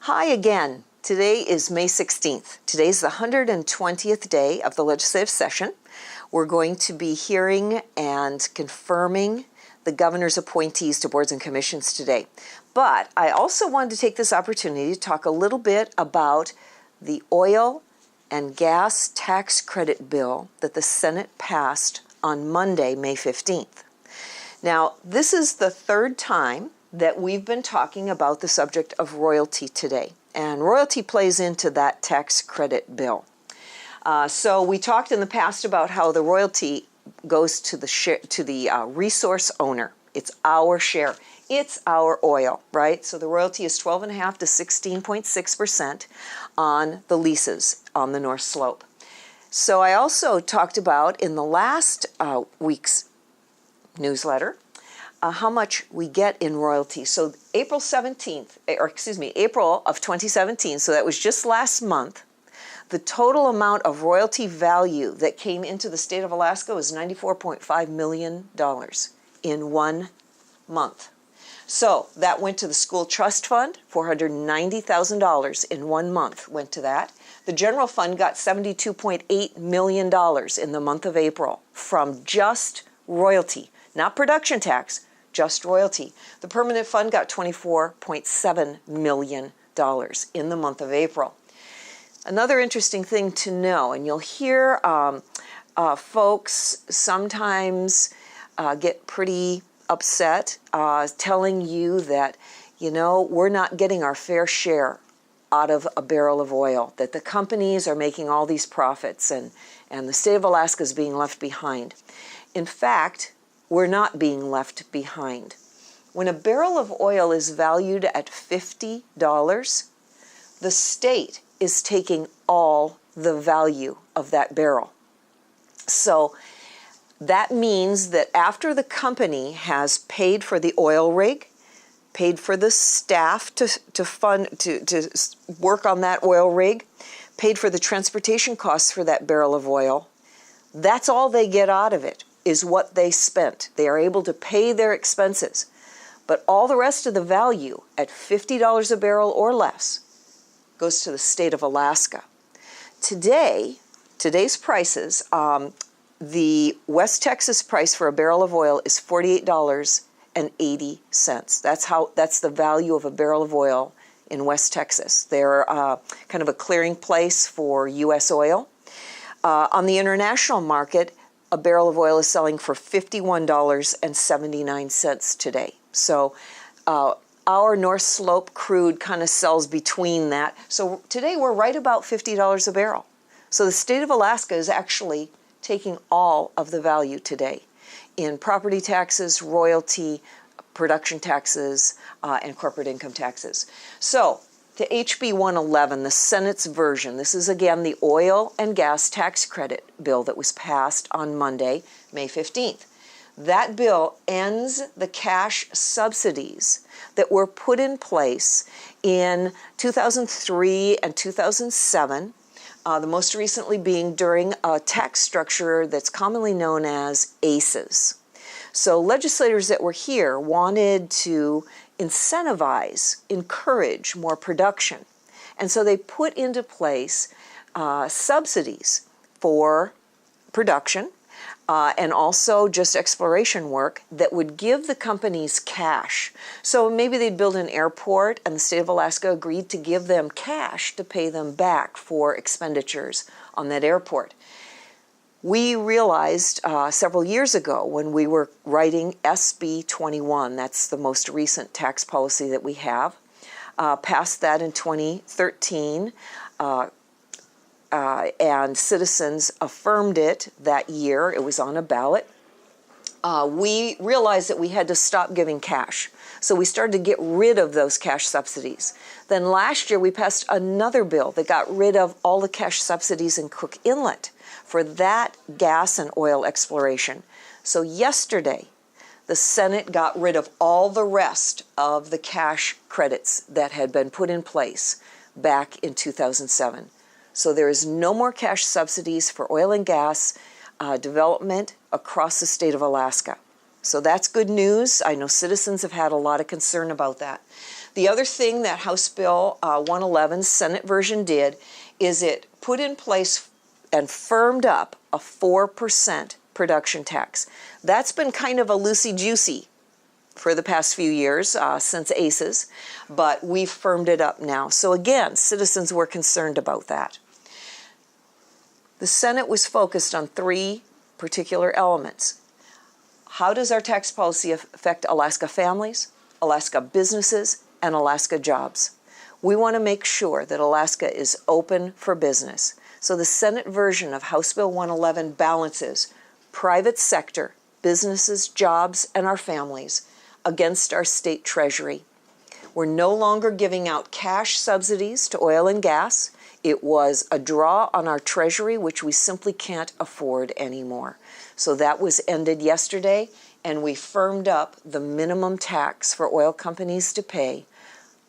Hi again. Today is May 16th. Today's the 120th day of the legislative session. We're going to be hearing and confirming the governor's appointees to boards and commissions today. But I also wanted to take this opportunity to talk a little bit about the oil and gas tax credit bill that the Senate passed on Monday, May 15th. Now, this is the third time that we've been talking about the subject of royalty today, and royalty plays into that tax credit bill. So we talked in the past about how the royalty goes to the resource owner. It's our share. It's our oil, right? So the royalty is 12.5 to 16.6% on the leases on the North Slope. So I also talked about in the last week's newsletter how much we get in royalty. So April of 2017, so that was just last month, the total amount of royalty value that came into the state of Alaska was $94.5 million in 1 month. So that went to the school trust fund, $490,000 in 1 month went to that. The general fund got $72.8 million in the month of April from just royalty, not production tax, just royalty. The permanent fund got $24.7 million in the month of April. Another interesting thing to know, and you'll hear folks sometimes get pretty upset telling you that, you know, we're not getting our fair share out of a barrel of oil, that the companies are making all these profits and the state of Alaska is being left behind. In fact, we're not being left behind. When a barrel of oil is valued at $50, the state is taking all the value of that barrel. So that means that after the company has paid for the oil rig, paid for the staff to work on that oil rig, paid for the transportation costs for that barrel of oil, that's all they get out of it, is what they spent. They are able to pay their expenses. But all the rest of the value at $50 a barrel or less goes to the state of Alaska. Today's prices, the West Texas price for a barrel of oil is $48.80. That's the value of a barrel of oil in West Texas. They're kind of a clearing place for U.S. oil. On the international market, a barrel of oil is selling for $51.79 today. So our North Slope crude kind of sells between that. So today we're right about $50 a barrel. So the state of Alaska is actually taking all of the value today in property taxes, royalty, production taxes, and corporate income taxes. So to HB 111, the Senate's version, this is again the oil and gas tax credit bill that was passed on Monday, May 15th. That bill ends the cash subsidies that were put in place in 2003 and 2007, the most recently being during a tax structure that's commonly known as ACEs. So legislators that were here wanted to incentivize, encourage more production. And so they put into place subsidies for production and also just exploration work that would give the companies cash. So maybe they'd build an airport and the state of Alaska agreed to give them cash to pay them back for expenditures on that airport. We realized several years ago when we were writing SB 21, that's the most recent tax policy that we have, passed that in 2013, and citizens affirmed it that year. It was on a ballot. We realized that we had to stop giving cash. So we started to get rid of those cash subsidies. Then last year we passed another bill that got rid of all the cash subsidies in Cook Inlet for that gas and oil exploration. So yesterday, the Senate got rid of all the rest of the cash credits that had been put in place back in 2007. So there is no more cash subsidies for oil and gas development across the state of Alaska. So that's good news. I know citizens have had a lot of concern about that. The other thing that House Bill 111, Senate version, did is it put in place and firmed up a 4% production tax. That's been kind of a loosey-goosey for the past few years since ACES, but we've firmed it up now. So again, citizens were concerned about that. The Senate was focused on three particular elements. How does our tax policy affect Alaska families, Alaska businesses, and Alaska jobs? We want to make sure that Alaska is open for business. So the Senate version of House Bill 111 balances private sector, businesses, jobs, and our families against our state treasury. We're no longer giving out cash subsidies to oil and gas. It was a draw on our treasury, which we simply can't afford anymore. So that was ended yesterday, and we firmed up the minimum tax for oil companies to pay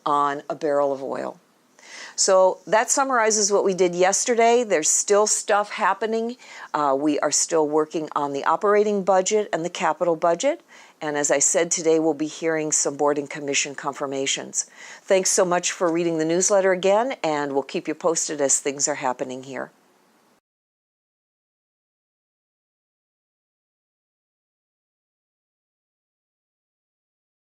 on a barrel of oil. So that summarizes what we did yesterday. There's still stuff happening. We are still working on the operating budget and the capital budget. And as I said, today we'll be hearing some board and commission confirmations. Thanks so much for reading the newsletter again, and we'll keep you posted as things are happening here.